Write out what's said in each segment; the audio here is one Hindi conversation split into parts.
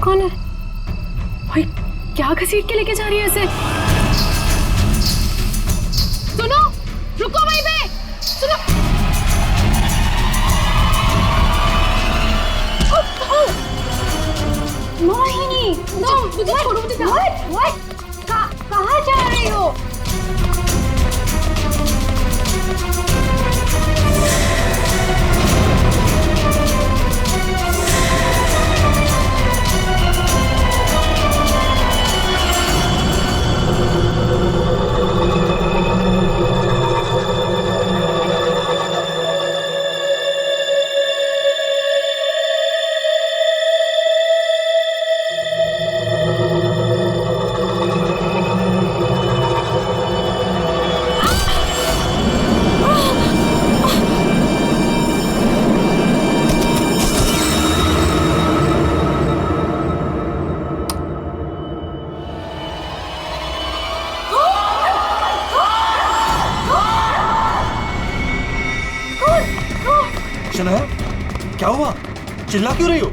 कौन है भाई? क्या घसीट के लेके जा रही है इसे? सुनो, रुको वहीं पे, सुनो। मोहिनी, मुझे छोड़ो, मुझे कहाँ जा रही हो? शनाया, क्या हुआ? चिल्ला क्यों रही हो?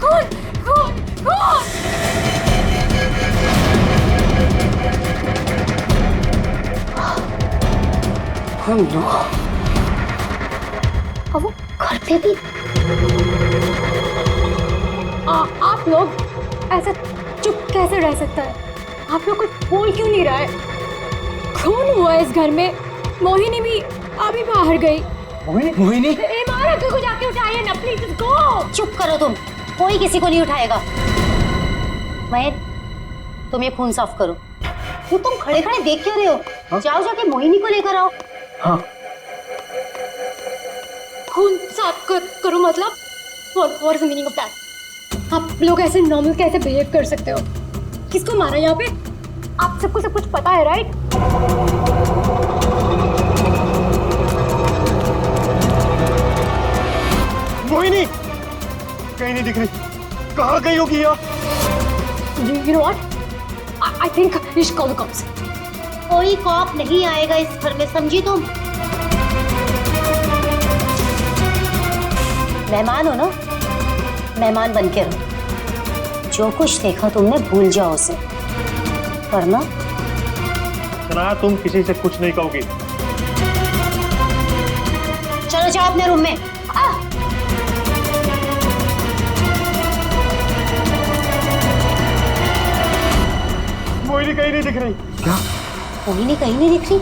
कौन? कौन? कौन? हम लोग अब वो घर पे भी। आप लोग ऐसा चुप कैसे रह सकता है? आप लोग कुछ बोल क्यों नहीं रहा है? खून हुआ इस घर में। मोहिनी भी अभी बाहर गई। मोहिनी? इमारत को जाके उठाइए ना प्लीज, गो। चुप करो तुम, कोई किसी को नहीं उठाएगा। महेश, तुम ये खून साफ करो। वो तुम खड़े खड़े देख क्यों रहे हो? हाँ? जाओ जाके मोहिनी को लेकर आओ। हाँ। खून साफ करो मतलब? What is the meaning of that? आप लोग ऐसे नॉर्मल कैसे बिहेव कर सकते हो? किसको मारा यहाँ पे? आप सबको सब कुछ पता है, राइट? मोहिनी कहीं नहीं दिख रही। कहाँ गई होगी यार? You know what? I think we should call the cops. कोई कॉप नहीं आएगा इस घर में, समझी तुम? मेहमान हो ना, मेहमान बन के रहो। जो कुछ देखा तुमने भूल जाओ उसे, वरना शनाया, तुम किसी से कुछ नहीं कहोगी। चलो जाओ अपने रूम में। मोहिनी कहीं नहीं दिख रही। क्या? मोहिनी कहीं नहीं दिख रही?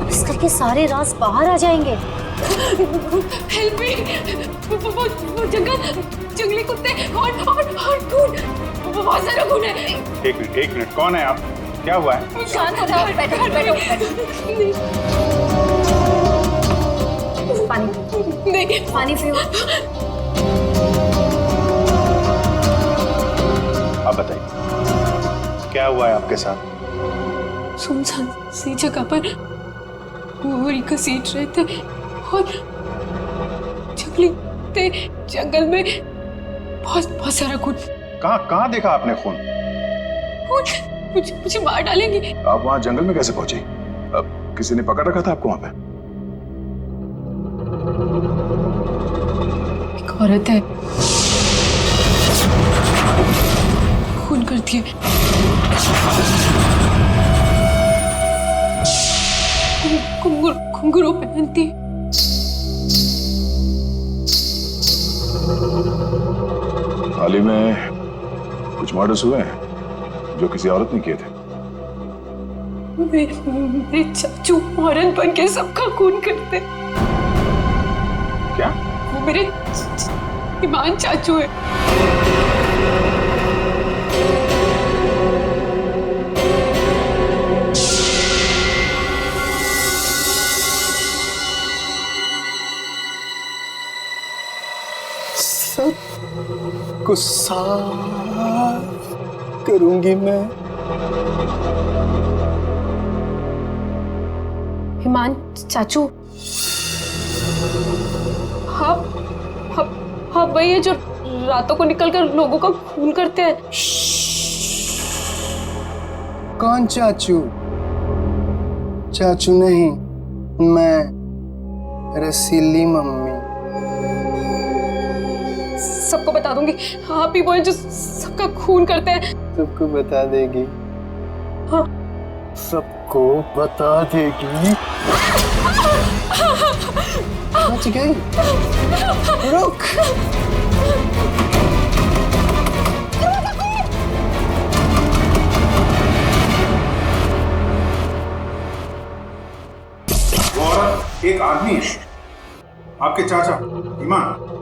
अब इस घर के सारे राज बाहर आ जाएंगे। Help me! वो जंगली कुत्ते और खून, बहुत सारा खून है। एक मिनट, कौन है आप? क्या हुआ है? शांत हो जाओ, बैठो। पानी नहीं, पानी पियो। आप बताइए, क्या हुआ है आपके साथ? सुनसान सी जगह पर बोरी घसीट रहे थे और जंगल में बहुत सारा खून। कहाँ देखा आपने खून? मुझे मार डालेंगे। आप वहाँ जंगल में कैसे पहुंची? अब किसी ने पकड़ रखा था आपको वहाँ पे? एक औरत है, खून करती है। घुंघरू पहनती है। हाल ही में कुछ मर्डर्स हुए हैं जो किसी औरत ने किए थे। मेरे चाचू औरत बन के सबका खून करते। क्या? वो मेरे ईमान चाचू है। को साफ करूंगी मैं। ईमान चाचू, हाँ वही है जो रातों को निकलकर लोगों का खून करते हैं। कौन चाचू? चाचू नहीं, मैं रसीली मम्मी। सबको बता दूंगी। आप ही वो हैं जो सबका खून करते हैं। सबको बता देगी। हाँ। सबको बता देगी। बच गई। रुक। वो औरत एक आदमी है, आपके चाचा ईमान।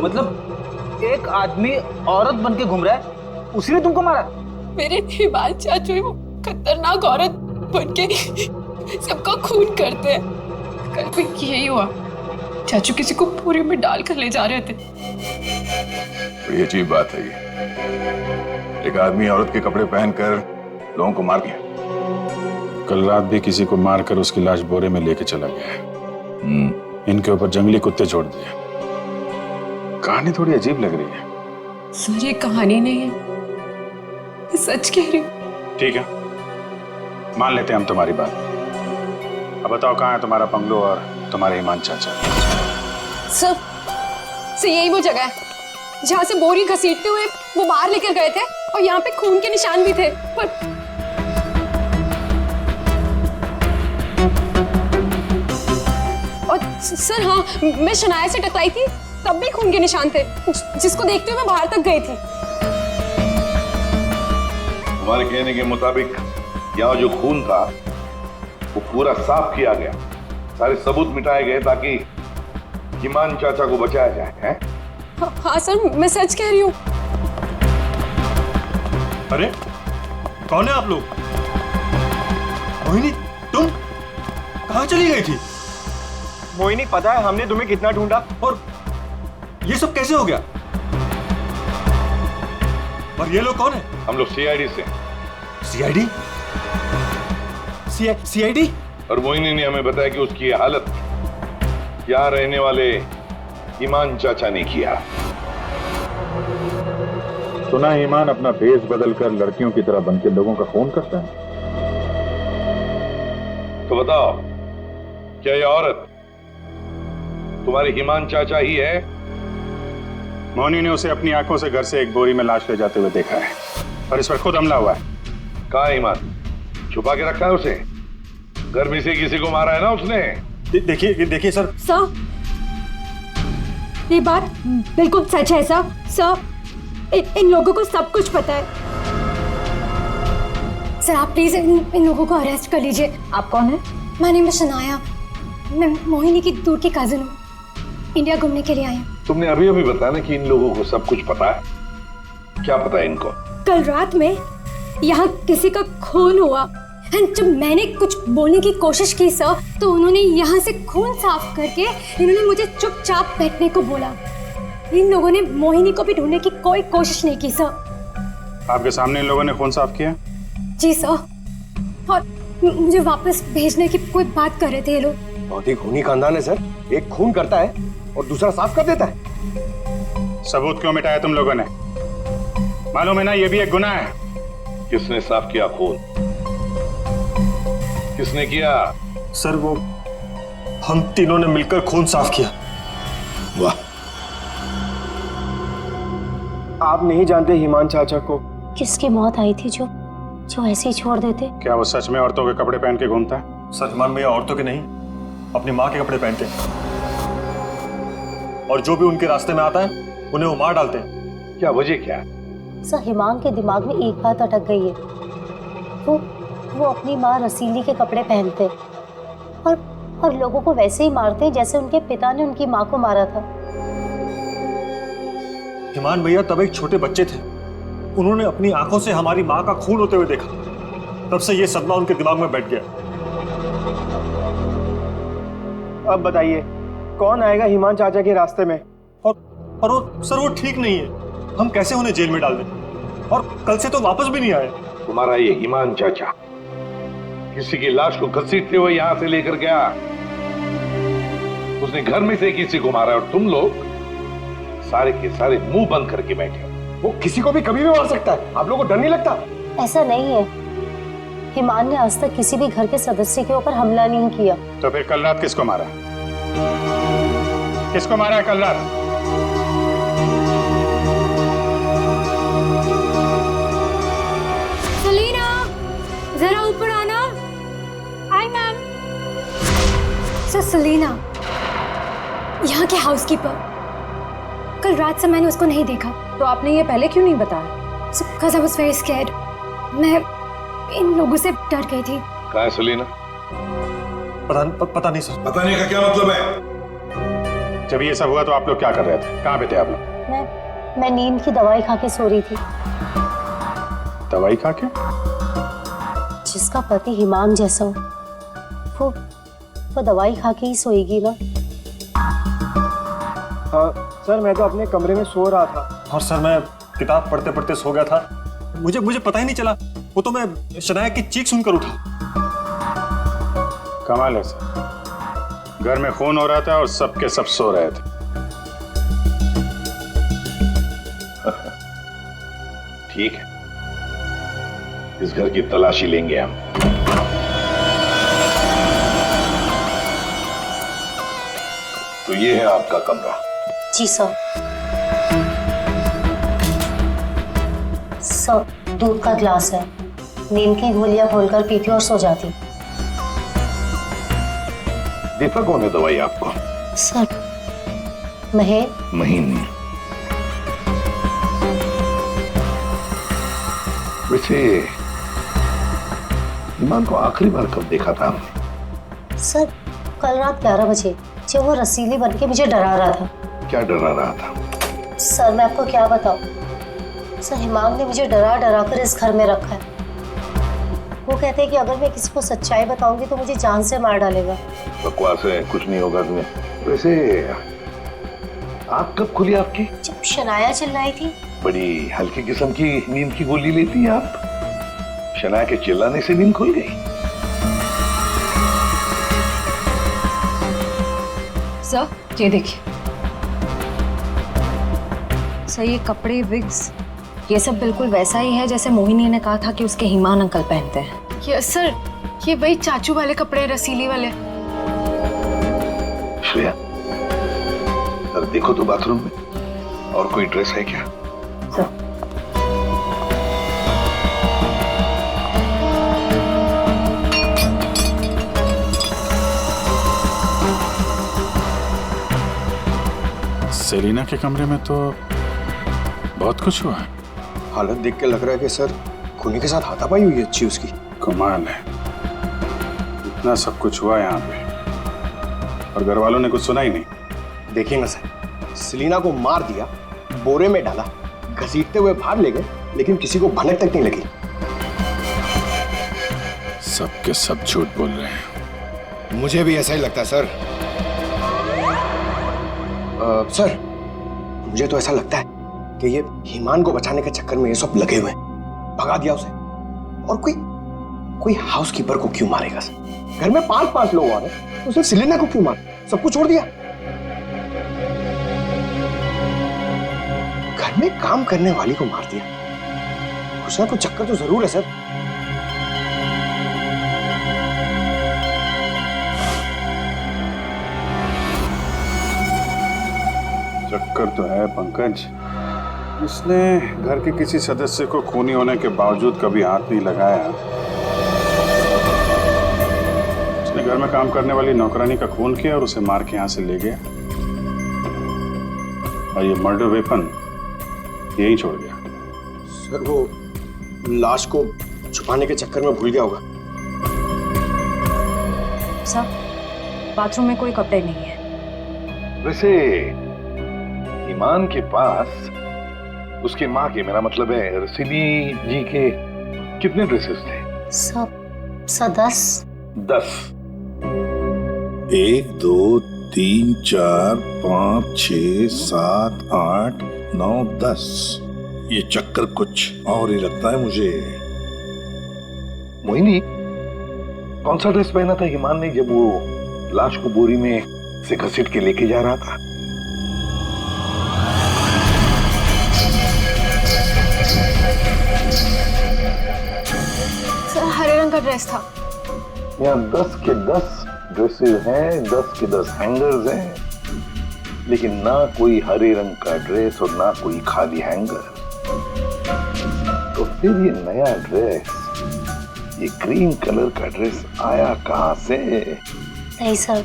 मतलब एक आदमी औरत बन के घूम रहा है, उसी ने तुमको मारा? मेरे ईमान चाचू वो खतरनाक औरत बन के सबका खून करते हैं। कल भी यही हुआ, चाचू किसी को पूरी में डाल कर ले जा रहे थे। बड़ी अजीब बात है ये। एक आदमी औरत के कपड़े पहनकर लोगों को मार दिया। कल रात भी किसी को मारकर उसकी लाश बोरे में लेके चला गया है। इनके ऊपर जंगली कुत्ते छोड़ दिए। कहानी थोड़ी अजीब लग रही है। सर ये कहानी नहीं है, मैं सच कह रही हूँ। ठीक है, मान लेते हैं हम तुम्हारी बात। अब बताओ कहाँ है तुम्हारा बंगलो और तुम्हारे ईमान चाचा? सर यही वो जगह है जहाँ से बोरी घसीटते हुए वो बाहर लेकर गए थे, और यहाँ पे खून के निशान भी थे। पर और सर हाँ, मैं शनाया से टकराई थी, तब भी खून के निशान थे, जिसको देखते हुए मैं बाहर तक गई थी। तुम्हारे कहने के मुताबिक यहाँ जो खून था वो पूरा साफ किया गया, सारे सबूत मिटाए गए ताकि ईमान चाचा को बचाया जाए, हैं? हाँ सर, मैं सच कह रही हूँ। अरे कौन है आप लोग? मोहिनी, तुम कहाँ चली गई थी? मोहिनी, पता है हमने तुम्हें कितना ढूंढा। और ये सब कैसे हो गया? और ये लोग कौन है? हम लोग सीआईडी से। सीआईडी? सीआईडी? और मोहिनी ने हमें बताया कि उसकी ये हालत यहाँ रहने वाले ईमान चाचा ने किया। सुना ईमान अपना भेष बदलकर लड़कियों की तरह बनके लोगों का खून करता है। तो बताओ, क्या ये औरत तुम्हारे ईमान चाचा ही है? मोहिनी ने उसे अपनी आंखों से घर से एक बोरी में लाश ले जाते हुए देखा है, और इस पर खुद हमला हुआ है। कहाँ है ईमान? छुपा के रखा है उसे? घर में से किसी को मारा है ना उसने? देखिए सर। सर ये बात बिल्कुल सच है सर। सर इन लोगों को सब कुछ पता है। सर आप प्लीज इन लोगों को अरेस्ट कर लीजिए। आप कौन है? माय नेम इज शनाया, मैं मोहिनी की दूर की कजिन हूँ, इंडिया घूमने के लिए आई हूँ। तुमने अभी अभी बताया ना कि इन लोगों को सब कुछ पता है। क्या पता है इनको? कल रात में यहाँ किसी का खून हुआ, एंड जब मैंने कुछ बोलने की कोशिश की सर, तो उन्होंने यहाँ से खून साफ करके इन्होंने मुझे चुपचाप बैठने को बोला। इन लोगों ने मोहिनी को भी ढूंढने की कोई कोशिश नहीं की सर। आपके सामने इन लोगों ने खून साफ किया? जी सर, और मुझे वापस भेजने की कोई बात कर रहे थे ये लोग। बहुत ही खूनी खानदान है सर। एक खून करता है और दूसरा साफ कर देता है। सबूत क्यों मिटाया तुम लोगों ने? मालूम है ना ये भी एक गुनाह है। किसने साफ किया खून? किसने किया? सर वो हम तीनों ने मिलकर खून साफ किया। वाह। आप नहीं जानते ईमान चाचा को? किसकी मौत आई थी जो ऐसे ही छोड़ देते? क्या वो सच में औरतों के कपड़े पहन के घूमता है? सलमान भैया औरतों के नहीं, अपनी माँ के कपड़े पहनते हैं, और जो भी उनके रास्ते में आता है उन्हें वो मार डालते हैं। क्या वजह क्या? सर हिमांग के दिमाग में एक बात अटक गई है। वो अपनी माँ रसीली के कपड़े पहनते और लोगों को वैसे ही मारते जैसे उनके पिता ने उनकी माँ को मारा था। ईमान भैया तब एक छोटे बच्चे थे, उन्होंने अपनी आंखों से हमारी माँ का खून होते हुए देखा। तब से ये सदमा उनके दिमाग में बैठ गया। अब बताइए कौन आएगा ईमान चाचा के रास्ते में? और वो सर वो ठीक नहीं है, हम कैसे उन्हें जेल में डाल दें? और कल से तो वापस भी नहीं आए। तुम्हारा ये ईमान चाचा किसी की लाश को घसीटते हुए यहां से लेकर गया, उसने घर में से किसी को मारा, और तुम लोग सारे के सारे मुंह बंद करके बैठे हो। वो किसी को भी कभी भी मार सकता है, आप लोगों को डर नहीं लगता? ऐसा नहीं है, हिमान ने आज तक किसी भी घर के सदस्य के ऊपर हमला नहीं किया। तो फिर कल रात किसको मारा? किसको मारा है कल रात? हाउसकीपर। कल रात से मैंने उसको नहीं देखा। तो आपने ये पहले क्यों नहीं बताया? Because I was very scared. मैं इन लोगों से डर गई थी। कहाँ है सलीना? पता नहीं सर। पता नहीं का क्या मतलब है? जब ये सब हुआ तो आप लोग क्या कर रहे थे? कहाँ पे थे आप लोग? मैं नींद की दवाई खा के सो रही थी। दवाई खा के? जिसका पति हिमांग जैसा हो वो दवाई खा के ही सोएगी ना। हाँ सर, मैं तो अपने कमरे में सो रहा था। और सर मैं किताब पढ़ते पढ़ते सो गया था। मुझे पता ही नहीं चला। वो तो मैं शनाया की चीख सुनकर उठा। कमाल है सर, घर में खून हो रहा था और सबके सब सो रहे थे। ठीक है, इस घर की तलाशी लेंगे हम। तो ये है आपका कमरा। जी सर। सर, दूध का ग्लास है। नींद की गोलियां खोलकर पीती और सो जाती। दीपक कौन है दवाई आपको? सर, महीन। वैसे ईमान को आखिरी बार कब देखा था हमने? सर, कल रात 11 बजे जब वो रसीली बन के मुझे डरा रहा था। क्या डरा रहा था? सर, मैं आपको क्या बताऊं? सर, हिमांग ने मुझे डरा डरा कर इस घर में रखा है। वो कहते हैं कि अगर मैं किसी को सच्चाई बताऊंगी तो मुझे जान से मार डालेगा। बकवास है, कुछ नहीं होगा तुम्हें। वैसे आँख कब खुली आपकी? जब शनाया चिल्लाई थी। बड़ी हल्की किस्म की नींद की गोली लेती हैं आप। शनाया के चिल्लाने से नींद खुल गई? सर, ये देखिए सर, ये कपड़े, विग्स, ये सब बिल्कुल वैसा ही है जैसे मोहिनी ने कहा था कि उसके हिमान अंकल पहनते हैं। यस सर, ये वही चाचू वाले कपड़े, रसीली वाले। श्रेया, सर देखो तो बाथरूम में और कोई ड्रेस है क्या? सर, सेलिना के कमरे में तो बहुत कुछ हुआ है। हालत देख के लग रहा है कि सर खूनी के साथ हाथापाई हुई है अच्छी उसकी। कमाल है, इतना सब कुछ हुआ यहाँ पे और घर वालों ने कुछ सुना ही नहीं। देखिए ना सर, सेलिना को मार दिया, बोरे में डाला, घसीटते हुए बाहर ले गए, लेकिन किसी को भनक तक नहीं लगी। सबके सब झूठ बोल रहे हैं। मुझे भी ऐसा ही लगता है सर। सर, मुझे तो ऐसा लगता है कि ये हिमान को बचाने के चक्कर में ये सब लगे हुए हैं। भगा दिया उसे। और कोई हाउसकीपर को क्यों मारेगा सर? घर में 5-5 लोग आ रहे हैं, तो सिर्फ सेलिना को क्यों मार? सबको छोड़ दिया। घर में काम करने वाली को मार दिया। कुछ ना कुछ चक्कर तो जरूर है सर। चक्कर तो है पंकज। इसने घर के किसी सदस्य को खूनी होने के बावजूद कभी हाथ नहीं लगाया। उसने घर में काम करने वाली नौकरानी का खून किया और उसे मार के यहाँ से ले गया और ये मर्डर वेपन यहीं छोड़ गया। सर, वो लाश को छुपाने के चक्कर में भूल गया होगा। सर, बाथरूम में कोई कपड़े नहीं है। वैसे ईमान के पास उसकी माँ के, मेरा मतलब है रसीली जी के, कितने ड्रेसेस थे? सब 10। 10। 1 2 3 4 5 6 7 8 9 10। ये चक्कर कुछ और ही लगता है मुझे। मोहिनी, कौन सा ड्रेस पहना था ईमान ने जब वो लाश को बोरी में से घसीट के लेके जा रहा था? सर, हरे रंग का ड्रेस था। यहाँ 10 के 10 ड्रेसेस हैं, 10 के 10 हैंगर्स हैं, लेकिन ना कोई हरे रंग का ड्रेस और ना कोई खाली हैंगर। तो फिर ये नया ड्रेस, ये ग्रीन कलर का ड्रेस आया कहाँ से? नहीं सर,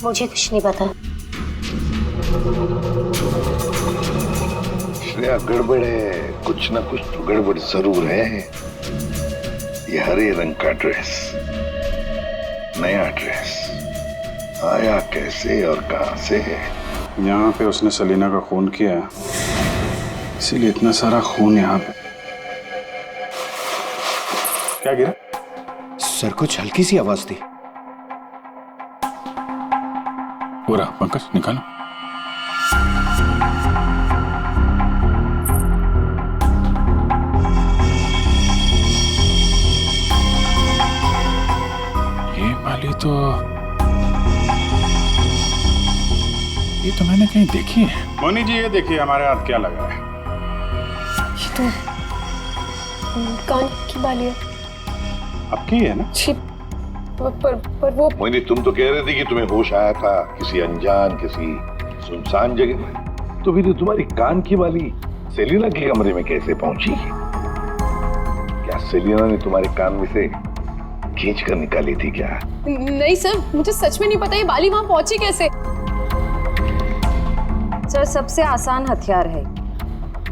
मुझे कुछ नहीं पता। श्रेया, गड़बड़ है, कुछ ना कुछ तो गड़बड़ जरूर है। ये हरे रंग का ड्रेस, नया ड्रेस, आया कैसे और कहां से है? यहाँ पे उसने सलीना का खून किया है, इसीलिए इतना सारा खून यहाँ पे। क्या गिरा? सर, कुछ हल्की सी आवाज थी। पूरा पंकज निकालो। ये वाली तो मैंने कहीं देखी है। मोनी जी, ये देखिए हमारे हाथ क्या लगा है। ये तो कान की बाली है। आपकी है ना? छी, पर वो मोहिनी, तुम तो कह रहे थे कि तुम्हें होश आया था किसी अनजान, किसी सुनसान जगह में, तो फिर तुम्हारी कान की बाली सेलिना के कमरे में कैसे पहुंची? क्या सेलिना ने तुम्हारे कान में से खींच कर निकाली थी क्या? नहीं सर, मुझे सच में नहीं पता ये बाली वहां पहुंची कैसे। सर, सबसे आसान हथियार है,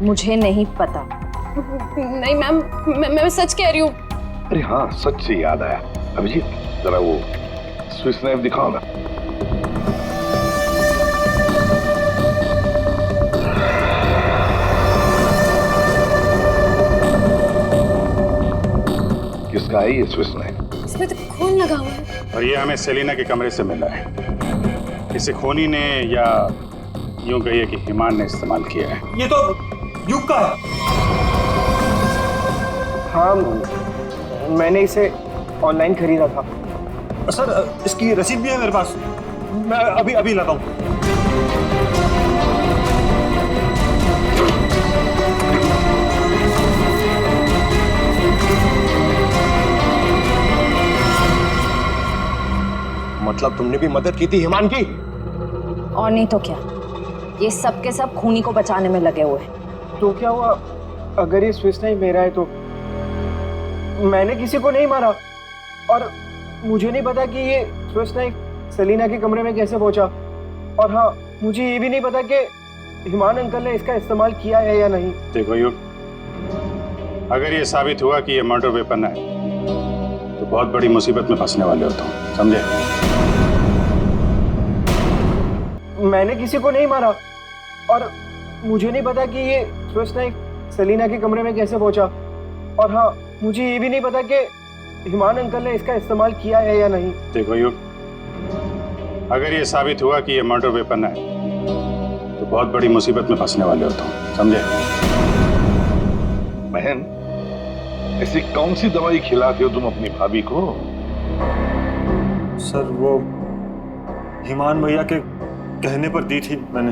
मुझे नहीं पता। नहीं मैम, मैं सच कह रही हूँ। अरे हाँ, सच से याद आया, अभिजीत जरा वो स्विस नाइफ दिखाओ ना। किसका है ये स्विस नाइफ? इसमें तो खून लगा हुआ है। और ये हमें सेलिना के कमरे से मिला है। इसे खूनी ने, या यूं कहिए कि हिमान ने इस्तेमाल किया है। ये तो युग का है। हाँ, मैंने इसे ऑनलाइन खरीदा था। सर, इसकी रसीद भी है मेरे पास, मैं अभी लाता हूँ। मतलब तुमने भी मदद की थी हिमान की? और नहीं तो क्या, ये सब के सब खूनी को बचाने में लगे हुए हैं। तो क्या हुआ अगर ये स्विस नाइफ मेरा है? तो मैंने किसी को नहीं मारा, और मुझे नहीं पता कि ये स्विस नाइफ सलीना के कमरे में कैसे पहुंचा। और हाँ, मुझे ये भी नहीं पता कि हिमान अंकल ने इसका इस्तेमाल किया है या नहीं। देखो युग, अगर ये साबित हुआ कि ये मर्डर वेपन है तो बहुत बड़ी मुसीबत में फंसने वाले हो तुम, समझे? मैंने किसी को नहीं मारा, और मुझे नहीं पता कि ये स्विस नाइफ सलीना के कमरे में कैसे पहुंचा। और हाँ, मुझे ये भी नहीं पता कि हिमान अंकल ने इसका इस्तेमाल किया है या नहीं। देखो युग, अगर ये साबित हुआ कि ये मर्डर वेपन है तो बहुत बड़ी मुसीबत में फंसने वाले हो तुम, समझे? बहन, ऐसी कौन सी दवाई खिलाते हो तुम अपनी भाभी को? सर, वो हिमान भैया के कहने पर दी थी मैंने।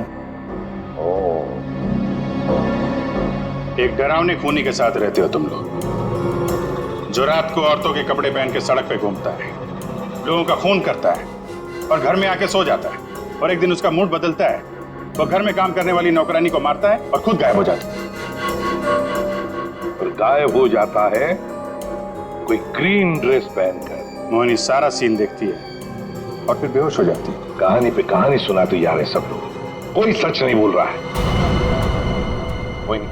एक डरावने खूनी के साथ रहते हो तुम लोग, जो रात को औरतों के कपड़े पहन के सड़क पे घूमता है, लोगों का खून करता है और घर में आके सो जाता है। और एक दिन उसका मूड बदलता है, वो घर में काम करने वाली नौकरानी को मारता है और खुद गायब हो जाता है। और गायब हो जाता है कोई ग्रीन ड्रेस पहनकर। मोहिनी सारा सीन देखती है और फिर बेहोश हो जाती है। कहानी पे कहानी सुनाते जा रहे सब लोग, कोई सच नहीं बोल रहा है। मोहिनी,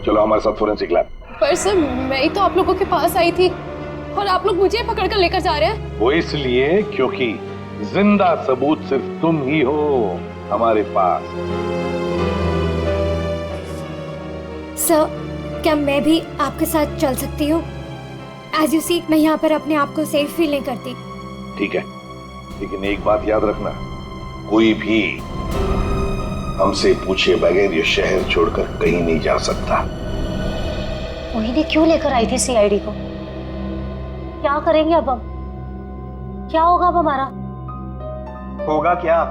चलो हमारे साथ फोरेंसिक लैब। पर सर, मैं ही तो आप लोगों के पास आई थी और आप लोग मुझे पकड़ कर लेकर जा रहे हैं। वो इसलिए क्योंकि जिंदा सबूत सिर्फ तुम ही हो हमारे पास। सर, क्या मैं भी आपके साथ चल सकती हूँ? एज यू सी, मैं यहाँ पर अपने आप को सेफ फील नहीं करती। ठीक है, लेकिन एक बात याद रखना, कोई भी हमसे पूछे बगैर ये शहर छोड़कर कहीं नहीं जा सकता। मोहिनी क्यों लेकर आई थी सीआईडी को? क्या करेंगे अब हम? क्या होगा अब हमारा? होगा क्या?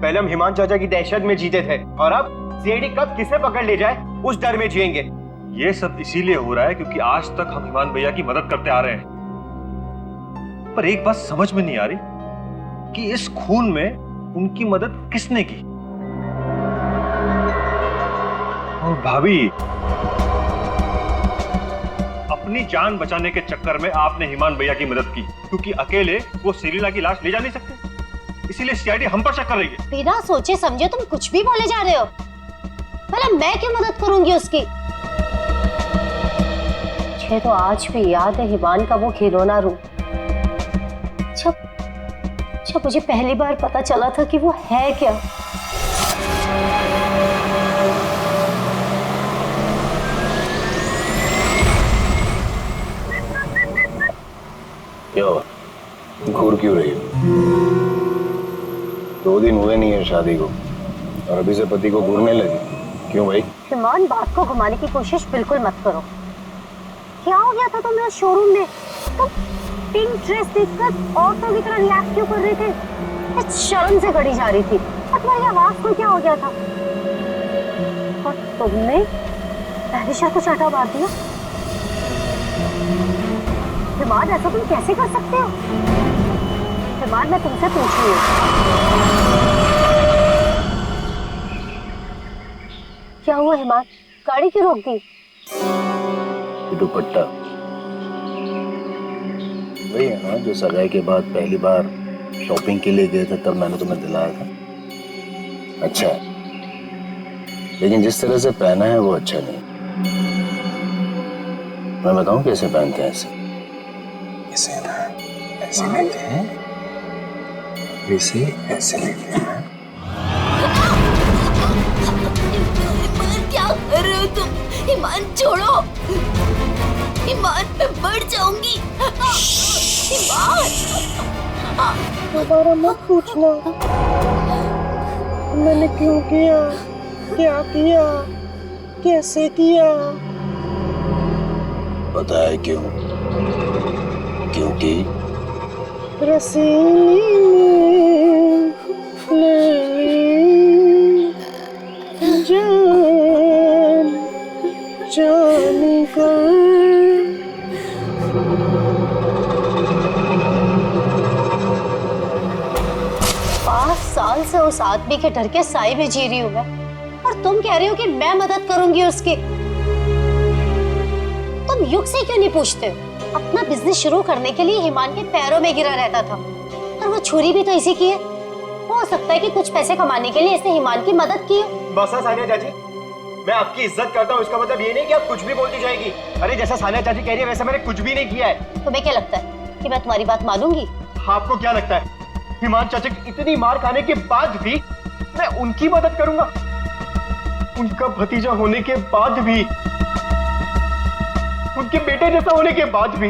पहले हम हिमान चाचा की दहशत में जीते थे, और अब सीआईडी कब किसे पकड़ ले जाए उस डर में जिएंगे। ये सब इसीलिए हो रहा है क्योंकि आज तक हम हिमान भैया की मदद करते आ रहे हैं। पर एक बात समझ में नहीं आ रही कि इस खून में उनकी मदद किसने की। और भाभी, अपनी जान बचाने के चक्कर में आपने हिमान भैया की मदद की, क्योंकि अकेले वो सेलिना की लाश ले जा नहीं सकते, इसीलिए सीआईडी हम पर शक कर रही है। बिना सोचे समझे तुम कुछ भी बोले जा रहे हो। भला मैं क्यों मदद करूंगी उसकी? मुझे तो आज भी याद है हिमान का वो खिलौना रूम। जब मुझे पहली बार पता चला था कि वो है क्या। क्या हुआ? घूर क्यों रही हो? 2 दिन हुए नहीं है शादी को और अभी से पति को घूरने लगी। क्यों भाई? हिमान, बात को घुमाने की कोशिश बिल्कुल मत करो। क्या हो गया था तुम्हें शोरूम में? तुम पिंक ड्रेस देखकर औरतों की तरह रिएक्ट क्यों कर रहे थे? शर्म से गड़ी जा रही थी और तुम्हारी आवाज को क्या हो गया था? और तुमने तहरीशा को चाटा मार दिया। हिमान, ऐसा तुम कैसे कर सकते हो? हिमान, मैं तुमसे पूछ रही हूँ, क्या हुआ हिमान? गाड़ी क्यों रोक दी? दुपट्टा वही है ना जो सगाई के बाद पहली बार शॉपिंग के लिए गए थे, तब मैंने तुम्हें दिलाया था। अच्छा, लेकिन जिस तरह से पहना है वो अच्छा नहीं। मैं बताऊं कैसे पहनते हैं? ऐसे ना, ऐसे लेते हैं, ऐसे लेते हैं। क्या कर रहे हो तुम? ईमान छोड़ो। ईमान, मैं मर जाऊंगी। ईमान, दोबारा मत पूछना मैंने क्यों किया, क्या किया, कैसे किया। पता है क्यों? क्योंकि रसीली जान जान कर। 5 साल से उस आदमी के डर के साए में जी रही हूँ मैं, और तुम कह रहे हो कि मैं मदद करूंगी उसकी। तुम युग से क्यों नहीं पूछते? अपना बिजनेस शुरू करने के लिए हिमान के पैरों में गिरा रहता था, और वो छुरी भी तो इसी की है। हो सकता है कि कुछ पैसे कमाने के लिए इसने हिमान की मदद की हो। बस सानिया चाची, मैं आपकी इज्जत करता हूँ, इसका मतलब ये नहीं कि आप कुछ भी बोलती जाएगी। अरे जैसा सानिया चाची कह रही है वैसा मैंने कुछ भी नहीं किया है। तुम्हें क्या लगता है कि मैं तुम्हारी बात मानूंगी? आपको क्या लगता है हिमान चाचा की इतनी मार खाने के बाद भी मैं उनकी मदद करूंगा? उनका भतीजा होने के बाद भी, उनके बेटे जैसा होने के बाद भी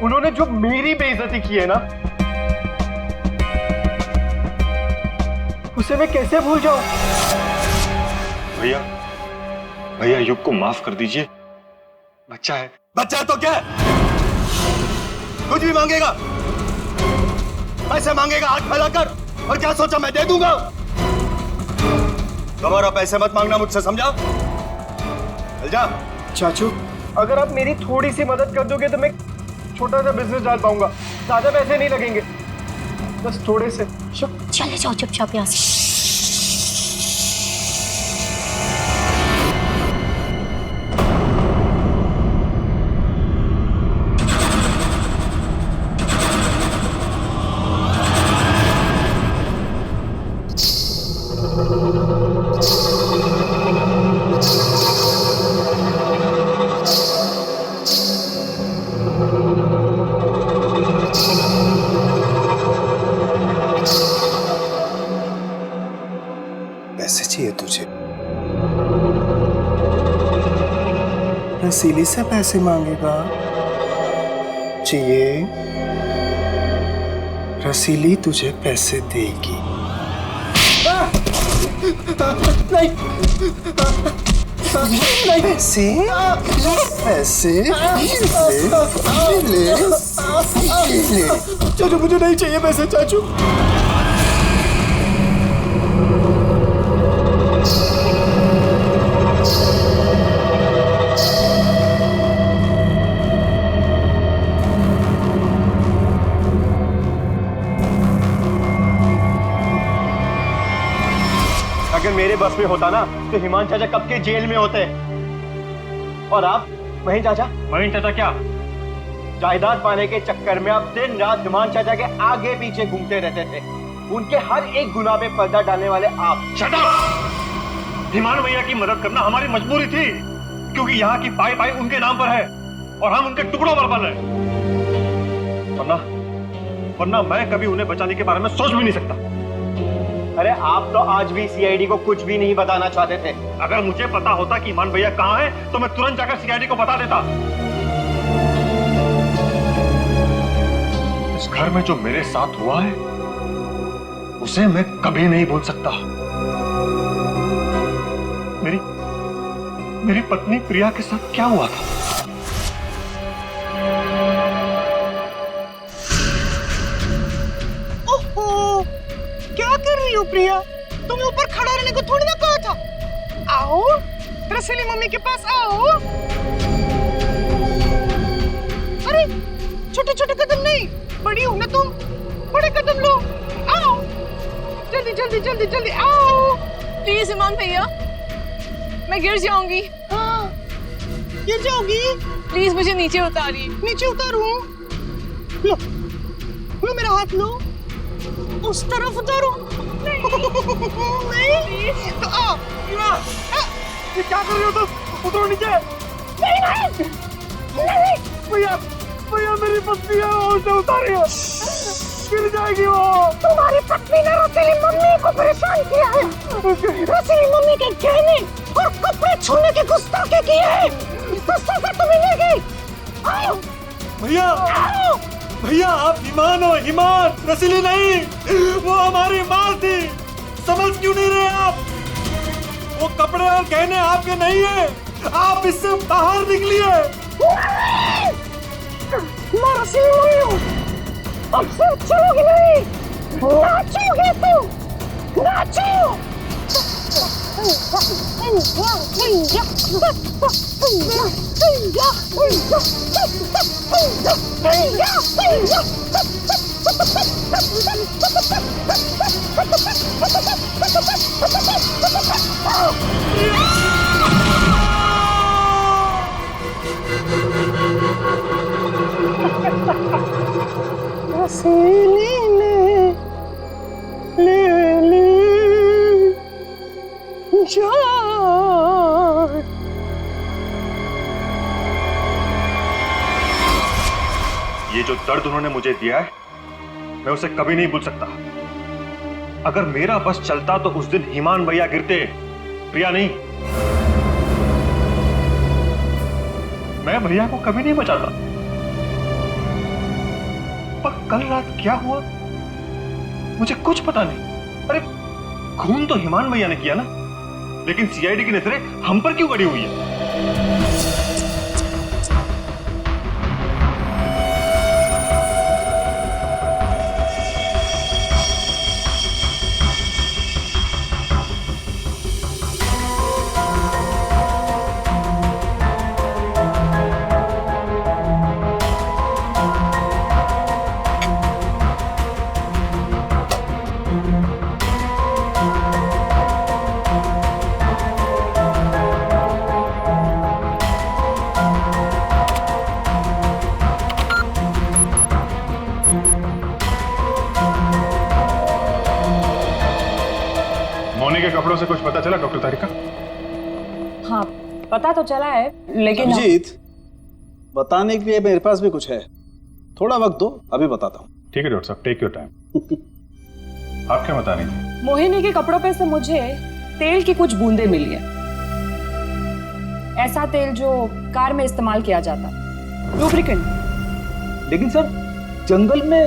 उन्होंने जो मेरी बेइज्जती की है ना, उसे मैं कैसे भूल जाऊं? भैया, भैया युग को माफ कर दीजिए। बच्चा है। बच्चा है तो क्या है? कुछ भी मांगेगा, पैसे मांगेगा हाथ फैलाकर, और क्या सोचा मैं दे दूंगा? दोबारा पैसे मत मांगना मुझसे, समझा? चल जा। चाचू, अगर आप मेरी थोड़ी सी मदद कर दोगे तो मैं छोटा सा बिजनेस डाल पाऊंगा। ज्यादा पैसे नहीं लगेंगे, बस थोड़े से। चले जाओ चुपचाप यहाँ से। पैसे चाहिए तुझे? रसीली से पैसे मांगेगा? चाहिए? रसीली तुझे पैसे देगी। नहीं, नहीं। पैसे, पैसे ले, ले। चाचू मुझे नहीं चाहिए पैसे चाचू। अगर मेरे बस में होता ना तो हिमान चाचा कब के जेल में होते। और आप महीन चाचा? महीन चाचा क्या? जायदाद पाने के चक्कर में आप दिन रात हिमान चाचा के आगे पीछे घूमते रहते थे। उनके हर एक गुनाह पे पर्दा डालने वाले आप। Shut up! हिमान भैया की मदद करना हमारी मजबूरी थी, क्योंकि यहाँ की पाई पाई उनके नाम पर है और हम उनके टुकड़ों पर पल रहे। वरना मैं कभी उन्हें बचाने के बारे में सोच भी नहीं सकता। अरे आप तो आज भी सीआईडी को कुछ भी नहीं बताना चाहते थे। अगर मुझे पता होता कि हिमान भैया कहाँ है तो मैं तुरंत जाकर सीआईडी को बता देता। इस घर में जो मेरे साथ हुआ है उसे मैं कभी नहीं भूल सकता। मेरी पत्नी प्रिया के साथ क्या हुआ था? ओहो, क्या कर रही हो प्रिया? तुम्हें ऊपर खड़ा रहने को थोड़ी ना कहा था। आओ, रसीली मम्मी के पास आओ। अरे छोटे छोटे कदम नहीं, बड़ी हो ना तुम, बड़े कदम लो। आओ, जल्दी जल्दी जल्दी जल्दी आओ। प्लीज हिमान भैया, मैं गिर जाऊंगी। हाँ, गिर जाओगी? प्लीज मुझे नीचे उतारिए। नीचे उतारूं? लो, लो मेरा हाथ लो, उस तरफ उतारो। नहीं, तो आओ। ये क्या कर रहे हो तुम? उतरो नीचे। नहीं नहीं नहीं। भैया भैया मेरी पत्नी है, उसे उतारिए, गिर जाएगी वो। तुम्हारी पत्नी ने रसीली मम्मी को परेशान किया है। रसीली मम्मी के गहने और कपड़े छूने की गुस्ताखी की है, तो सजा तो मिलेगी। आओ भैया, भैया आप ईमान हो, ईमान, रसीली नहीं। वो हमारी माँ थी, समझ क्यों नहीं रहे आप? वो कपड़े और गहने आपके नहीं है, आप इससे बाहर निकलिए। मैं रसीली मम्मी हूँ, अब से चलोगी नहीं, नाचोगे तुम, नाचो। रसीली ने ले ली जान। ये जो दर्द उन्होंने मुझे दिया है मैं उसे कभी नहीं भूल सकता। अगर मेरा बस चलता तो उस दिन हिमान भैया गिरते, प्रिया नहीं। मैं भैया को कभी नहीं बचाता। पर कल रात क्या हुआ मुझे कुछ पता नहीं। अरे खून तो हिमान भैया ने किया ना, लेकिन सीआईडी की नजरें हम पर क्यों गड़ी हुई है? मोनी के कपड़ों से कुछ पता चला डॉक्टर तारिका? हाँ, पता तो चला है, लेकिन अभिजीत, बताने के लिए मेरे पास भी कुछ है, थोड़ा वक्त दो, अभी बताता हूँ। ठीक है डॉक्टर साहब, टेक योर टाइम। आप क्या बता रही थी? मोहिनी के कपड़ों पे से मुझे तेल की कुछ बूंदें मिली है। ऐसा तेल जो कार में इस्तेमाल किया जाता, लुब्रिकेंट। लेकिन सर, जंगल में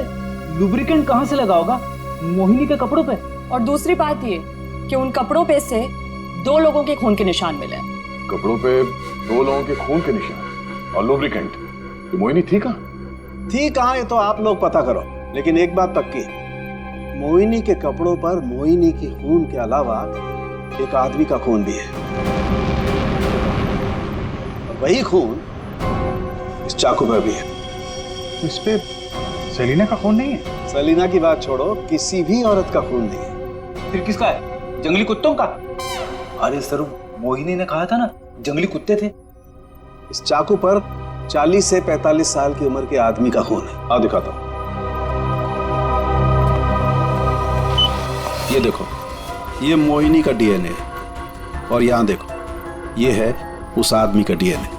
लुब्रिकेंट कहाँ से लगा होगा मोहिनी के कपड़ों पे? और दूसरी बात ये कि उन कपड़ों पे से 2 लोगों के खून के निशान मिले। कपड़ों पे 2 लोगों के खून के निशान और लुब्रिकेंट। तो मोहिनी थी कहाँ? थी कहाँ ये तो आप लोग पता करो, लेकिन एक बात पक्की, मोहिनी के कपड़ों पर मोहिनी के खून के अलावा एक आदमी का खून भी है। वही खून इस चाकू पर भी है। इस पे सेलिना का खून नहीं है? सेलिना की बात छोड़ो, किसी भी औरत का खून नहीं है। फिर किसका है? जंगली कुत्तों का? अरे सर, मोहिनी ने कहा था ना जंगली कुत्ते थे। इस चाकू पर 40 से 45 साल की उम्र के आदमी का खून है। आओ दिखाता हूं। ये देखो, ये मोहिनी का डीएनए है और यहां देखो, ये है उस आदमी का डीएनए।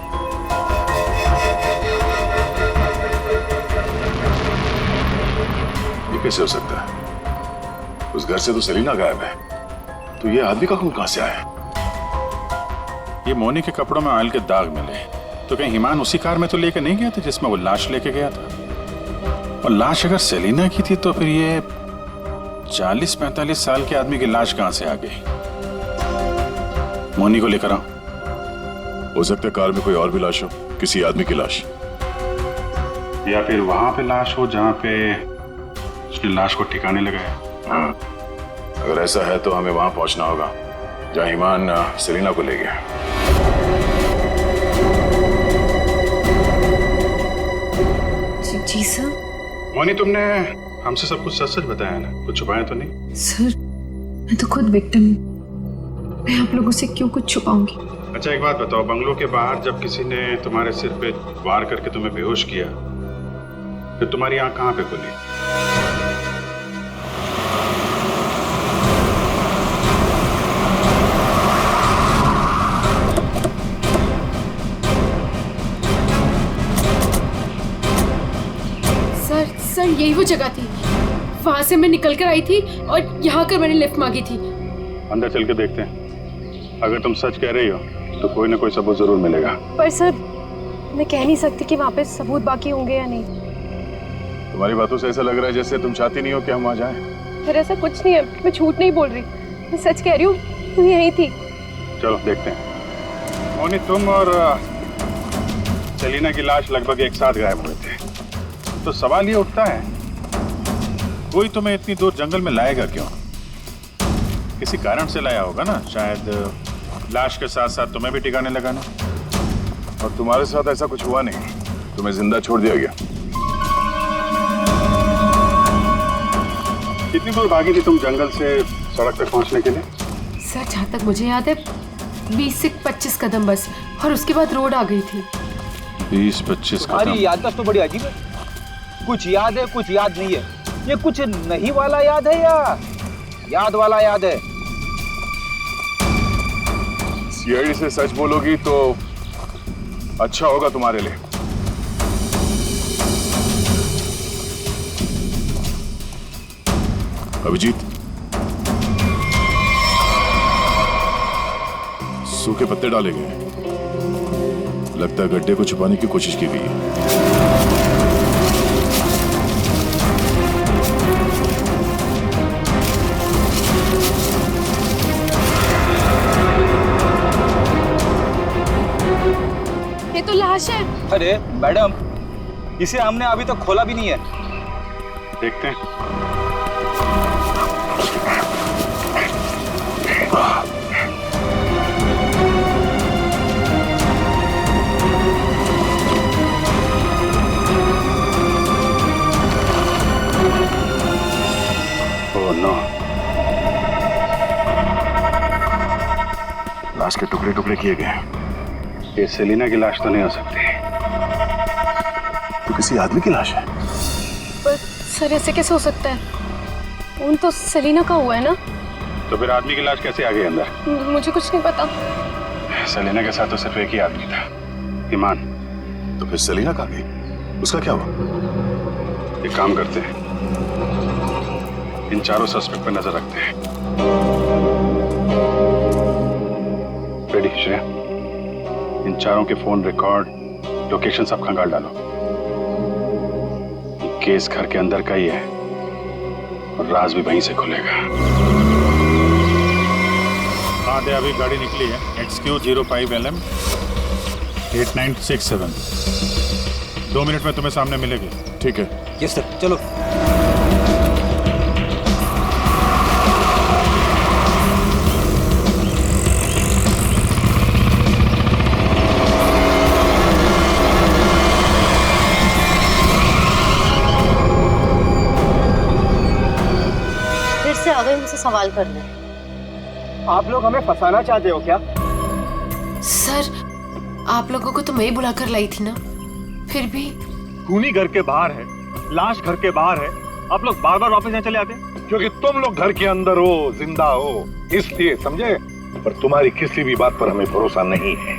ये कैसे हो सकता है? उस घर से तो सेलिना गायब है, तो ये आदमी का खून कहां से आया? ये मोनी के कपड़ों में ऑयल के दाग मिले, तो कहीं हिमान उसी कार में तो लेके नहीं गया था जिसमें वो लाश लेके गया था? और लाश अगर सेलिना की थी तो फिर ये 40-45 साल के आदमी की लाश कहां से आ गई? मोनी को लेकर आओ। हो सकता है कार में कोई और भी लाश हो, किसी आदमी की लाश, या फिर वहां पे लाश हो जहां पे उसने लाश को ठिकाने लगाया। हाँ, अगर ऐसा है तो हमें वहां पहुंचना होगा जहां ईमान सेलिना को ले गया। जी सर। मोनी, तुमने हमसे सब कुछ सच सच बताया ना, कुछ छुपाया तो नहीं? सर, मैं तो खुद विक्टिम हूँ, मैं आप लोगों से क्यों कुछ छुपाऊंगी? अच्छा एक बात बताओ, बंगलों के बाहर जब किसी ने तुम्हारे सिर पे वार करके तुम्हें बेहोश किया, फिर तुम्हारी आंख कहाँ पे खुली? सर, यही वो जगह थी, वहां से मैं निकल कर आई थी और यहाँ कर मैंने लिफ्ट मांगी थी। अंदर चल के देखते हैं, अगर तुम सच कह रही हो तो कोई ना कोई सबूत जरूर मिलेगा। पर सर, मैं कह नहीं सकती कि वहाँ पे सबूत बाकी होंगे या नहीं। तुम्हारी बातों से ऐसा लग रहा है जैसे तुम चाहती नहीं हो कि हम वहां जाएं। सर ऐसा कुछ नहीं है, मैं झूठ नहीं बोल रही, मैं सच कह रही हूँ, तुम यही थी। चलो देखते हैं। मोनी, तुम और सेलिना की लाश लगभग एक साथ गायब हुए थे, तो सवाल ये उठता है, कोई तुम्हें इतनी दूर जंगल में लाएगा क्यों? किसी कारण से लाया होगा ना, शायद लाश के साथ साथ तुम्हें भी ठिकाने लगाना। और तुम्हारे साथ ऐसा कुछ हुआ नहीं, तुम्हें जिंदा छोड़ दिया गया। कितनी दूर भागी थी तुम जंगल से सड़क तक पहुंचने के लिए? सर जहाँ तक मुझे याद है 20 से 25 कदम बस, और उसके बाद रोड आ गई थी। 20-25 कदम? तुम्हारी याददाश्त तो बड़ी अजीब है, कुछ याद है कुछ याद नहीं है। ये कुछ नहीं वाला याद है या याद वाला याद है? सीआईडी से सच बोलोगी तो अच्छा होगा तुम्हारे लिए। अभिजीत, सूखे पत्ते डाले गए, लगता है गड्ढे को छुपाने की कोशिश की गई है। ये तो लाश है। अरे मैडम, इसे हमने अभी तक खोला भी नहीं है। देखते हैं। ओह नो, लाश के टुकड़े टुकड़े किए गए। ये सेलिना की लाश तो नहीं हो सकती, तो किसी आदमी की लाश है। पर सर ऐसे कैसे हो सकता है? खून तो सेलिना का हुआ है ना? तो फिर आदमी की लाश कैसे आ गई अंदर? मुझे कुछ नहीं पता। सेलिना के साथ तो सिर्फ एक ही आदमी था, ईमान। तो फिर सेलिना कहाँ गई? उसका क्या हुआ? एक काम करते हैं, इन चारों सस्पेक्ट पर नजर रखते हैं। रेडी श्रेया, इन चारों के फोन रिकॉर्ड, लोकेशन सब खंगाल डालो। ये केस घर के अंदर का ही है और राज भी वहीं से खुलेगा। हाँ दे, अभी गाड़ी निकली है, XQ05LM 8967। 2 मिनट में तुम्हें सामने मिलेगी। ठीक है। यस सर, चलो। फिर से आ गए मुझसे सवाल करने। आप लोग हमें फंसाना चाहते हो क्या? सर, आप लोगों को तो मैं ही बुला कर लाई थी ना। फिर भी खूनी घर के बाहर है, लाश घर के बाहर है, आप लोग बार बार वापस यहाँ चले आते? क्योंकि तुम लोग घर के अंदर हो, जिंदा हो, इसलिए, समझे? पर तुम्हारी किसी भी बात पर हमें भरोसा नहीं है।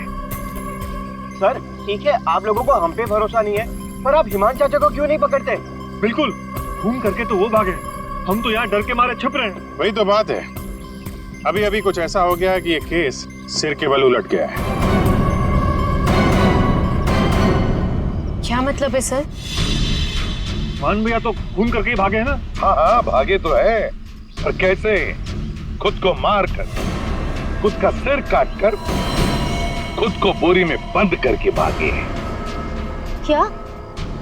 सर ठीक है, आप लोगों को हम पे भरोसा नहीं है, पर आप हिमान चाचा को क्यों नहीं पकड़ते? बिल्कुल, खून करके तो वो भागे, हम तो यहाँ डर के मारे छिप रहे हैं। वही तो बात है, अभी अभी कुछ ऐसा हो गया है कि ये केस सिर के बल उलट गया है। क्या मतलब है सर? मान भैया तो खून करके ही भागे है ना? हाँ हाँ, भागे तो है, पर कैसे? खुद को मार कर, खुद का सिर काट कर, खुद को बोरी में बंद करके भागे हैं। क्या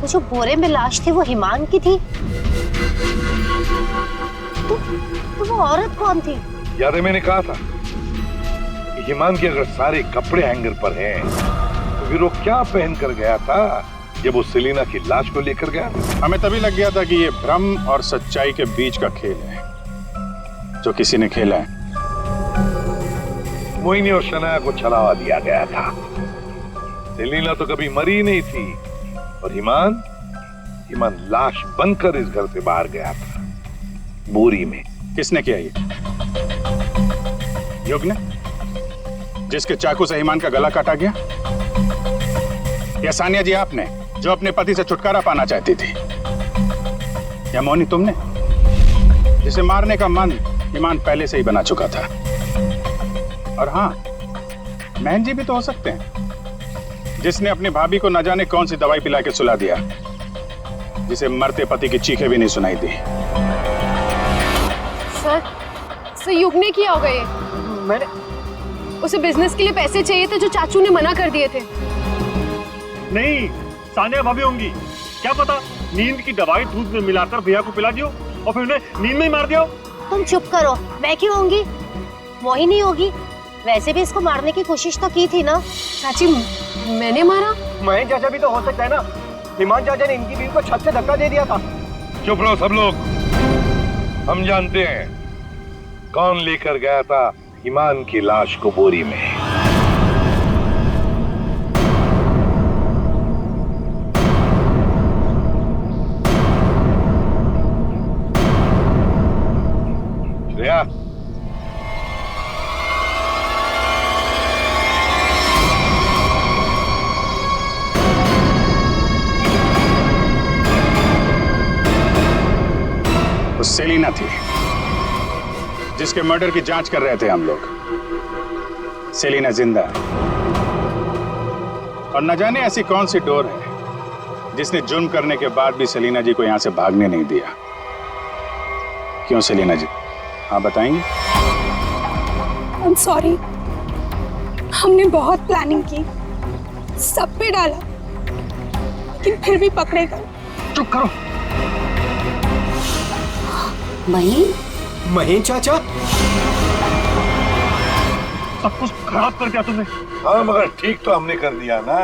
वो जो बोरे में लाश थी वो हिमान की थी? तो वो औरत कौन थी? याद है मैंने कहा था कि हिमान के अगर सारे कपड़े हैंगर पर हैं, तो फिर वो क्या पहन कर गया था जब वो सेलिना की लाश को लेकर गया? हमें तभी लग गया था कि ये भ्रम और सच्चाई के बीच का खेल है जो किसी ने खेला है। मोहिनी और शनाया को छलावा दिया गया था। सेलिना तो कभी मरी नहीं थी, और हिमान लाश बनकर इस घर से बाहर गया था, बोरी में। किसने किया ये? युग ने, जिसके चाकू से हिमान का गला काटा गया? या सानिया जी आपने, जो अपने पति से छुटकारा पाना चाहती थी? या मोहिनी तुमने, जिसे मारने का मन हिमान पहले से ही बना चुका था? और हाँ, महन जी भी तो हो सकते हैं, जिसने अपनी भाभी को न जाने कौन सी दवाई पिला के सुला दिया, जिसे मरते पति की चीखें भी नहीं सुनाई दी। सर युग ने किया होगा ये। मैंने उसे बिजनेस के लिए पैसे चाहिए थे जो चाचू ने मना कर दिए थे। नहीं, सानिया भाभी होंगी। क्या पता नींद की दवाई दूध में मिलाकर भैया को पिला दियो और फिर उन्हें नींद में ही मार दियो। तुम चुप करो, मैं क्यों होंगी? मोहिनी होगी। वैसे भी इसको मारने की कोशिश तो की थी ना। चाची, मैंने मारा? महेश चाचा भी तो हो सकता है ना, हिमान चाचा ने इनकी बीवी को छत से धक्का दे दिया था। चुप रहो सब लोग, हम जानते हैं कौन लेकर गया था हिमान की लाश को बोरी में। श्रेया, वो सेलिना थी जिसके मर्डर की जांच कर रहे थे हम लोग। सेलिना जिंदा है, और न जाने ऐसी कौन सी डोर है जिसने जुर्म करने के बाद भी सेलिना जी को यहां से भागने नहीं दिया। क्यों सेलिना जी, हाँ बताएंगे? I'm sorry, हमने बहुत प्लानिंग की, सब पे डाला, लेकिन फिर भी पकड़े गए। चुप करो। महेश चाचा, सब कुछ खराब कर दिया तुमने। हाँ, मगर ठीक तो हमने कर दिया ना।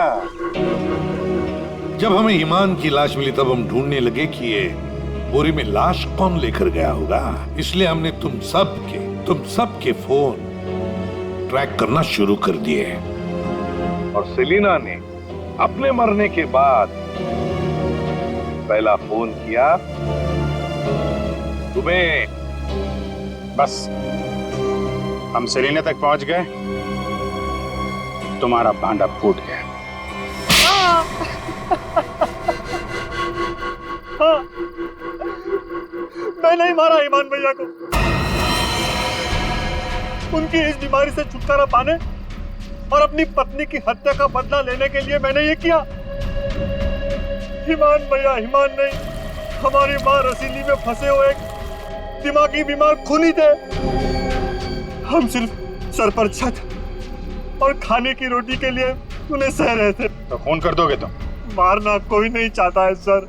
जब हमें ईमान की लाश मिली तब हम ढूंढने लगे कि ये बोरी में लाश कौन लेकर गया होगा। इसलिए हमने तुम सब के फोन ट्रैक करना शुरू कर दिए। और सेलिना ने अपने मरने के बाद पहला फोन किया तुम्हें। बस हम सेलिना तक पहुंच गए, तुम्हारा भांडा फूट गया। हाँ, मैं नहीं मारा ईमान भैया को। उनकी इस बीमारी से छुटकारा पाने और अपनी पत्नी की हत्या का बदला लेने के लिए मैंने ये किया। ईमान भैया ईमान नहीं, हमारी माँ रसीली में फंसे हुए एक दिमागी बीमार खूनी थे। हम सिर्फ सर पर छत और खाने की रोटी के लिए उन्हें सह रहे थे। तो फोन कर दोगे तुम? मारना कोई नहीं चाहता है सर।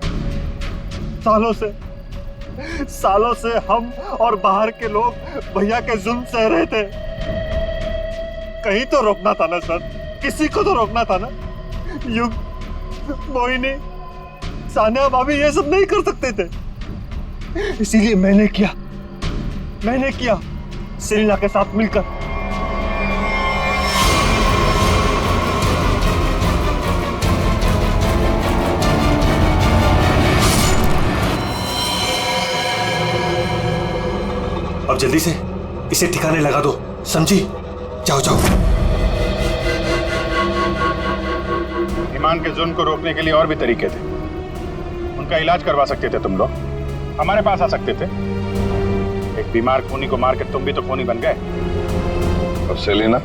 सालों से हम और बाहर के लोग भैया के जुल्म सह रहे थे। कहीं तो रोकना था ना सर, किसी को तो रोकना था ना। युग, मोहिनी, सानिया भाभी ये सब नहीं कर सकते थे, इसीलिए मैंने किया सेलिना के साथ मिलकर। जल्दी से इसे ठिकाने लगा दो, समझी? जाओ जाओ। ईमान के जुल्म को रोकने के लिए और भी तरीके थे। उनका इलाज करवा सकते थे तुम लोग, हमारे पास आ सकते थे। एक बीमार खूनी को मार के तुम भी तो खूनी बन गए। और सेलिना,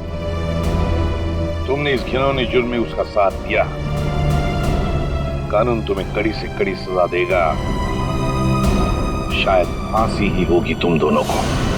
तुमने इस घिनौने जुर्म में उसका साथ दिया। कानून तुम्हें कड़ी से कड़ी सजा देगा, शायद फांसी ही होगी तुम दोनों को।